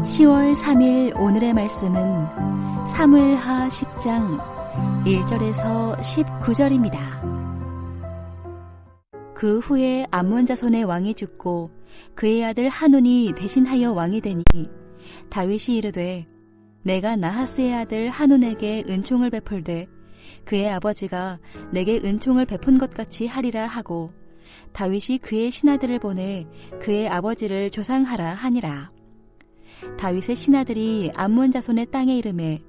10월 3일 오늘의 말씀은 사무엘하 10장 1절에서 19절입니다. 그 후에 암몬 자손의 왕이 죽고 그의 아들 한온이 대신하여 왕이 되니 다윗이 이르되 내가 나하스의 아들 한온에게 은총을 베풀되 그의 아버지가 내게 은총을 베푼 것 같이 하리라 하고 다윗이 그의 신하들을 보내 그의 아버지를 조상하라 하니라. 다윗의 신하들이 암몬 자손의 땅에 이르매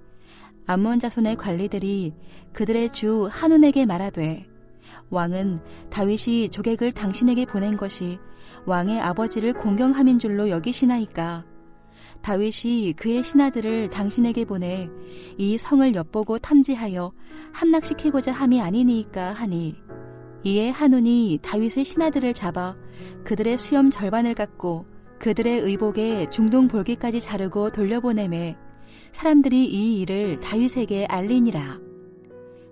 암몬 자손의 관리들이 그들의 주 한온에게 말하되 왕은 다윗이 조객을 당신에게 보낸 것이 왕의 아버지를 공경함인 줄로 여기시나이까. 다윗이 그의 신하들을 당신에게 보내 이 성을 엿보고 탐지하여 함락시키고자 함이 아니니이까 하니, 이에 한온이 다윗의 신하들을 잡아 그들의 수염 절반을 깎고 그들의 의복에 중동 볼기까지 자르고 돌려보내매 사람들이 이 일을 다윗에게 알리니라.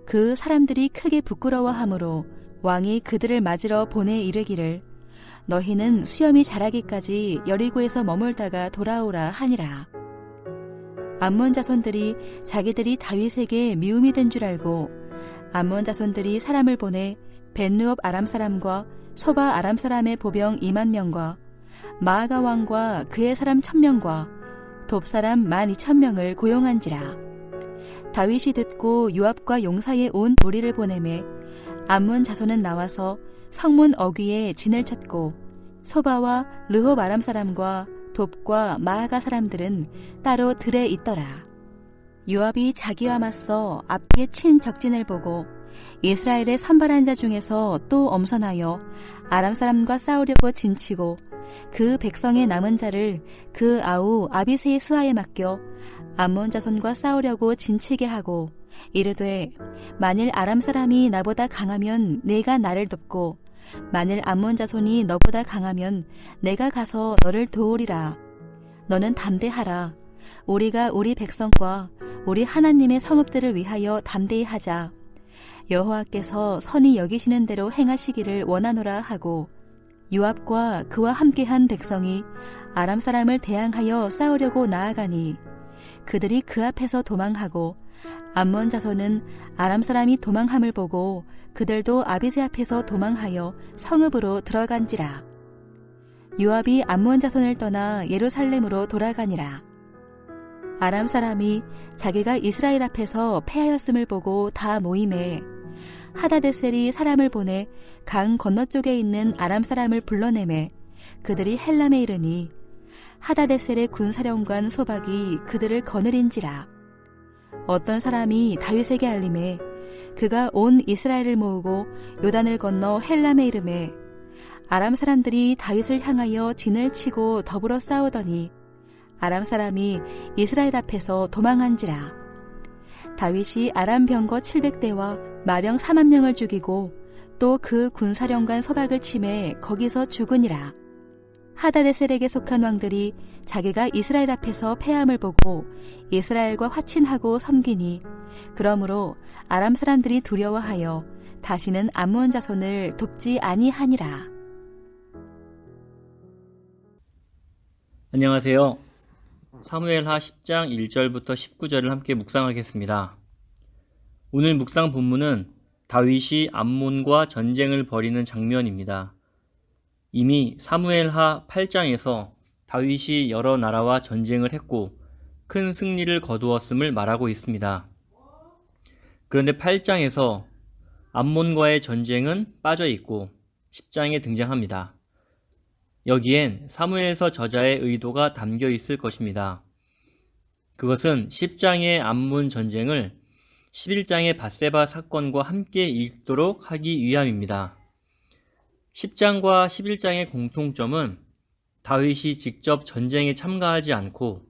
그 사람들이 크게 부끄러워하므로 왕이 그들을 맞으러 보내 이르기를 너희는 수염이 자라기까지 여리고에서 머물다가 돌아오라 하니라. 암몬 자손들이 자기들이 다윗에게 미움이 된 줄 알고 암몬 자손들이 사람을 보내 벳르옵 아람 사람과 소바 아람 사람의 보병 2만 명과 마아가 왕과 그의 사람 1000명과 돕 사람 12,000명을 고용한지라. 다윗이 듣고 요압과 용사의 온 무리를 보내매 암몬 자손은 나와서 성문 어귀에 진을 쳤고 소바와 르홉 아람 사람과 돕과 마아가 사람들은 따로 들에 있더라. 요압이 자기와 맞서 앞뒤에 친 적진을 보고 이스라엘의 선발한 자 중에서 또 엄선하여 아람 사람과 싸우려고 진치고 그 백성의 남은 자를 그 아우 아비새의 수하에 맡겨 암몬 자손과 싸우려고 진치게 하고 이르되 만일 아람 사람이 나보다 강하면 내가 나를 돕고 만일 암몬 자손이 너보다 강하면 내가 가서 너를 도우리라. 너는 담대하라. 우리가 우리 백성과 우리 하나님의 성읍들을 위하여 담대히 하자. 여호와께서 선히 여기시는 대로 행하시기를 원하노라 하고 요압과 그와 함께한 백성이 아람 사람을 대항하여 싸우려고 나아가니 그들이 그 앞에서 도망하고 암몬 자손은 아람 사람이 도망함을 보고 그들도 아비새 앞에서 도망하여 성읍으로 들어간지라. 요압이 암몬 자손을 떠나 예루살렘으로 돌아가니라. 아람 사람이 자기가 이스라엘 앞에서 패하였음을 보고 다 모임에 하다데셀이 사람을 보내 강 건너쪽에 있는 아람 사람을 불러내매 그들이 헬람에 이르니 하다데셀의 군사령관 소박이 그들을 거느린지라. 어떤 사람이 다윗에게 알림해 그가 온 이스라엘을 모으고 요단을 건너 헬람에 이르매 아람 사람들이 다윗을 향하여 진을 치고 더불어 싸우더니 아람 사람이 이스라엘 앞에서 도망한지라. 다윗이 아람 병거 700대와 마병 4만 명을 죽이고 또 그 군사령관 소박을 치매 거기서 죽으니라. 하다데셀에게 속한 왕들이 자기가 이스라엘 앞에서 패함을 보고 이스라엘과 화친하고 섬기니 그러므로 아람 사람들이 두려워하여 다시는 암몬 자손을 돕지 아니하니라. 안녕하세요. 사무엘하 10장 1절부터 19절을 함께 묵상하겠습니다. 오늘 묵상 본문은 다윗이 암몬과 전쟁을 벌이는 장면입니다. 이미 사무엘하 8장에서 다윗이 여러 나라와 전쟁을 했고 큰 승리를 거두었음을 말하고 있습니다. 그런데 8장에서 암몬과의 전쟁은 빠져 있고 10장에 등장합니다. 여기엔 사무엘서 저자의 의도가 담겨 있을 것입니다. 그것은 10장의 암몬 전쟁을 11장의 밧세바 사건과 함께 읽도록 하기 위함입니다. 10장과 11장의 공통점은 다윗이 직접 전쟁에 참가하지 않고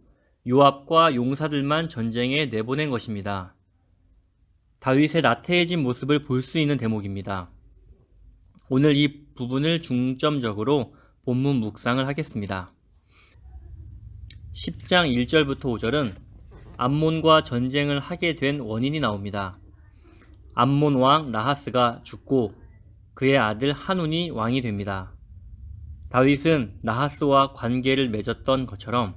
요압과 용사들만 전쟁에 내보낸 것입니다. 다윗의 나태해진 모습을 볼 수 있는 대목입니다. 오늘 이 부분을 중점적으로 본문 묵상을 하겠습니다. 10장 1절부터 5절은 암몬과 전쟁을 하게 된 원인이 나옵니다. 암몬 왕 나하스가 죽고 그의 아들 한온이 왕이 됩니다. 다윗은 나하스와 관계를 맺었던 것처럼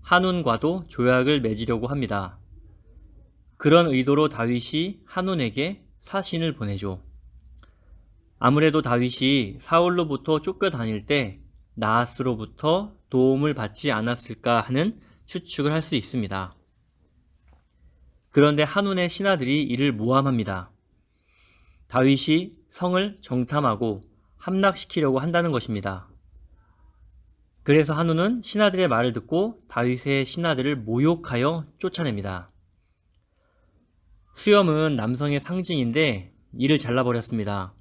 한운과도 조약을 맺으려고 합니다. 그런 의도로 다윗이 한운에게 사신을 보내죠. 아무래도 다윗이 사울로부터 쫓겨다닐 때 나하스로부터 도움을 받지 않았을까 하는 추측을 할 수 있습니다. 그런데 한운의 신하들이 이를 모함합니다. 다윗이 성을 정탐하고 함락시키려고 한다는 것입니다. 그래서 한운은 신하들의 말을 듣고 다윗의 신하들을 모욕하여 쫓아냅니다. 수염은 남성의 상징인데 이를 잘라버렸습니다.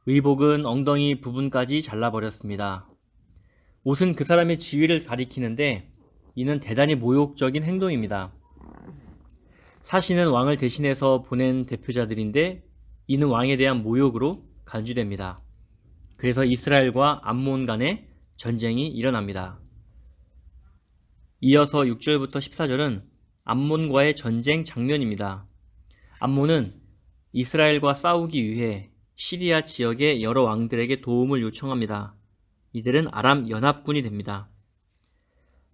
의복은 엉덩이 부분까지 잘라버렸습니다. 옷은 그 사람의 지위를 가리키는데 이는 대단히 모욕적인 행동입니다. 사신은 왕을 대신해서 보낸 대표자들인데 이는 왕에 대한 모욕으로 간주됩니다. 그래서 이스라엘과 암몬 간의 전쟁이 일어납니다. 이어서 6절부터 14절은 암몬과의 전쟁 장면입니다. 암몬은 이스라엘과 싸우기 위해 시리아 지역의 여러 왕들에게 도움을 요청합니다. 이들은 아람 연합군이 됩니다.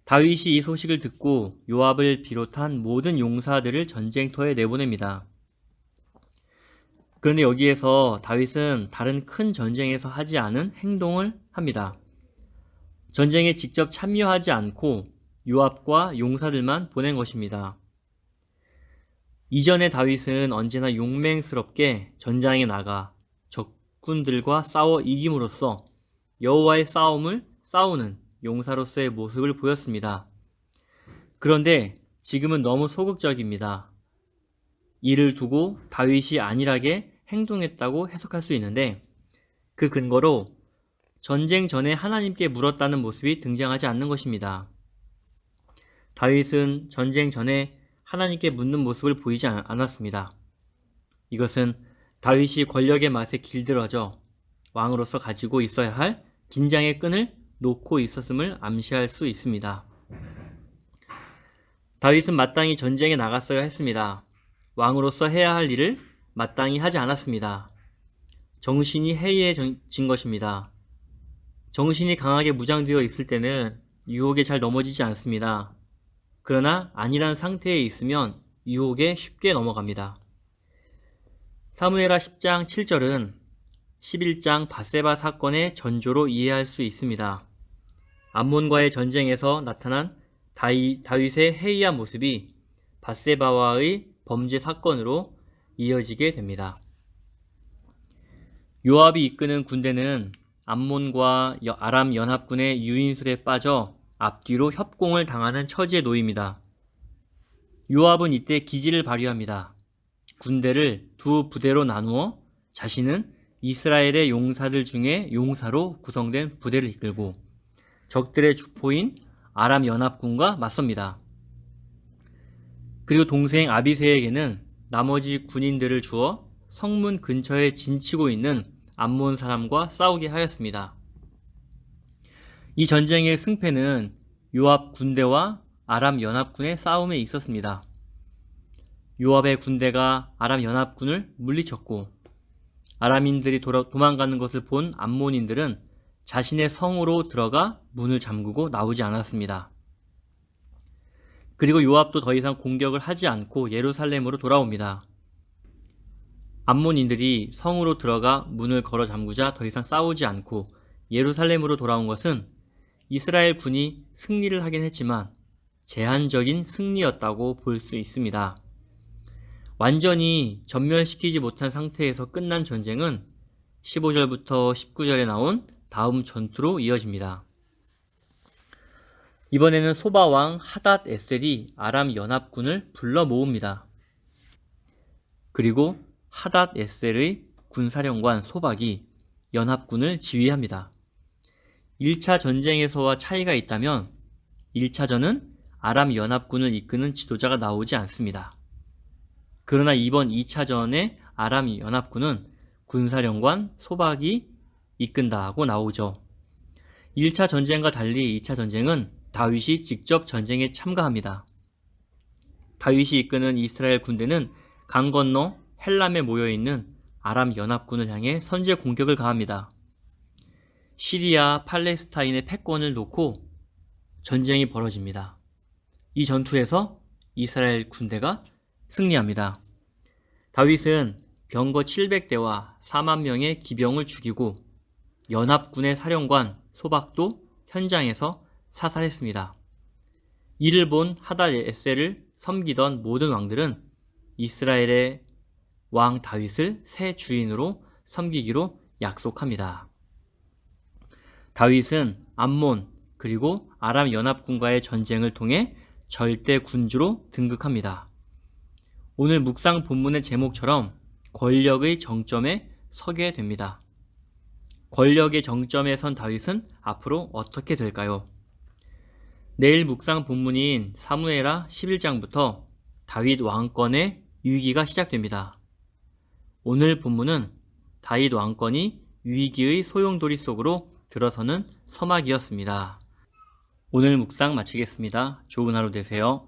다윗이 이 소식을 듣고 요압을 비롯한 모든 용사들을 전쟁터에 내보냅니다. 그런데 여기에서 다윗은 다른 큰 전쟁에서 하지 않은 행동을 합니다. 전쟁에 직접 참여하지 않고 요압과 용사들만 보낸 것입니다. 이전에 다윗은 언제나 용맹스럽게 전장에 나가 적군들과 싸워 이김으로써 여호와의 싸움을 싸우는 용사로서의 모습을 보였습니다. 그런데 지금은 너무 소극적입니다. 이를 두고 다윗이 안일하게 행동했다고 해석할 수 있는데 그 근거로 전쟁 전에 하나님께 물었다는 모습이 등장하지 않는 것입니다. 다윗은 전쟁 전에 하나님께 묻는 모습을 보이지 않았습니다. 이것은 다윗이 권력의 맛에 길들어져 왕으로서 가지고 있어야 할 긴장의 끈을 놓고 있었음을 암시할 수 있습니다. 다윗은 마땅히 전쟁에 나갔어야 했습니다. 왕으로서 해야 할 일을 마땅히 하지 않았습니다. 정신이 해이해진 것입니다. 정신이 강하게 무장되어 있을 때는 유혹에 잘 넘어지지 않습니다. 그러나 안일한 상태에 있으면 유혹에 쉽게 넘어갑니다. 사무엘하 10장 7절은 11장 밧세바 사건의 전조로 이해할 수 있습니다. 암몬과의 전쟁에서 나타난 다윗의 해이한 모습이 밧세바와의 범죄 사건으로 이어지게 됩니다. 요압이 이끄는 군대는 암몬과 아람 연합군의 유인술에 빠져 앞뒤로 협공을 당하는 처지에 놓입니다. 요압은 이때 기지를 발휘합니다. 군대를 두 부대로 나누어 자신은 이스라엘의 용사들 중에 용사로 구성된 부대를 이끌고 적들의 주포인 아람 연합군과 맞섭니다. 그리고 동생 아비새에게는 나머지 군인들을 주어 성문 근처에 진치고 있는 암몬 사람과 싸우게 하였습니다. 이 전쟁의 승패는 요압 군대와 아람 연합군의 싸움에 있었습니다. 요압의 군대가 아람 연합군을 물리쳤고 아람인들이 도망가는 것을 본 암몬인들은 자신의 성으로 들어가 문을 잠그고 나오지 않았습니다. 그리고 요압도 더 이상 공격을 하지 않고 예루살렘으로 돌아옵니다. 암몬인들이 성으로 들어가 문을 걸어 잠그자 더 이상 싸우지 않고 예루살렘으로 돌아온 것은 이스라엘 군이 승리를 하긴 했지만 제한적인 승리였다고 볼 수 있습니다. 완전히 전멸시키지 못한 상태에서 끝난 전쟁은 15절부터 19절에 나온 다음 전투로 이어집니다. 이번에는 소바왕 하닷 에셀이 아람 연합군을 불러 모읍니다. 그리고 하닷 에셀의 군사령관 소박이 연합군을 지휘합니다. 1차 전쟁에서와 차이가 있다면 1차전은 아람 연합군을 이끄는 지도자가 나오지 않습니다. 그러나 이번 2차전의 아람 연합군은 군사령관 소박이 이끈다고 나오죠. 1차 전쟁과 달리 2차 전쟁은 다윗이 직접 전쟁에 참가합니다. 다윗이 이끄는 이스라엘 군대는 강 건너 헬람에 모여있는 아람 연합군을 향해 선제 공격을 가합니다. 시리아, 팔레스타인의 패권을 놓고 전쟁이 벌어집니다. 이 전투에서 이스라엘 군대가 승리합니다. 다윗은 병거 700대와 4만 명의 기병을 죽이고 연합군의 사령관 소박도 현장에서 사살했습니다. 이를 본 하닷에셀을 섬기던 모든 왕들은 이스라엘의 왕 다윗을 새 주인으로 섬기기로 약속합니다. 다윗은 암몬 그리고 아람 연합군과의 전쟁을 통해 절대 군주로 등극합니다. 오늘 묵상 본문의 제목처럼 권력의 정점에 서게 됩니다. 권력의 정점에 선 다윗은 앞으로 어떻게 될까요? 내일 묵상 본문인 사무엘하 11장부터 다윗 왕권의 위기가 시작됩니다. 오늘 본문은 다윗 왕권이 위기의 소용돌이 속으로 들어서는 서막이었습니다. 오늘 묵상 마치겠습니다. 좋은 하루 되세요.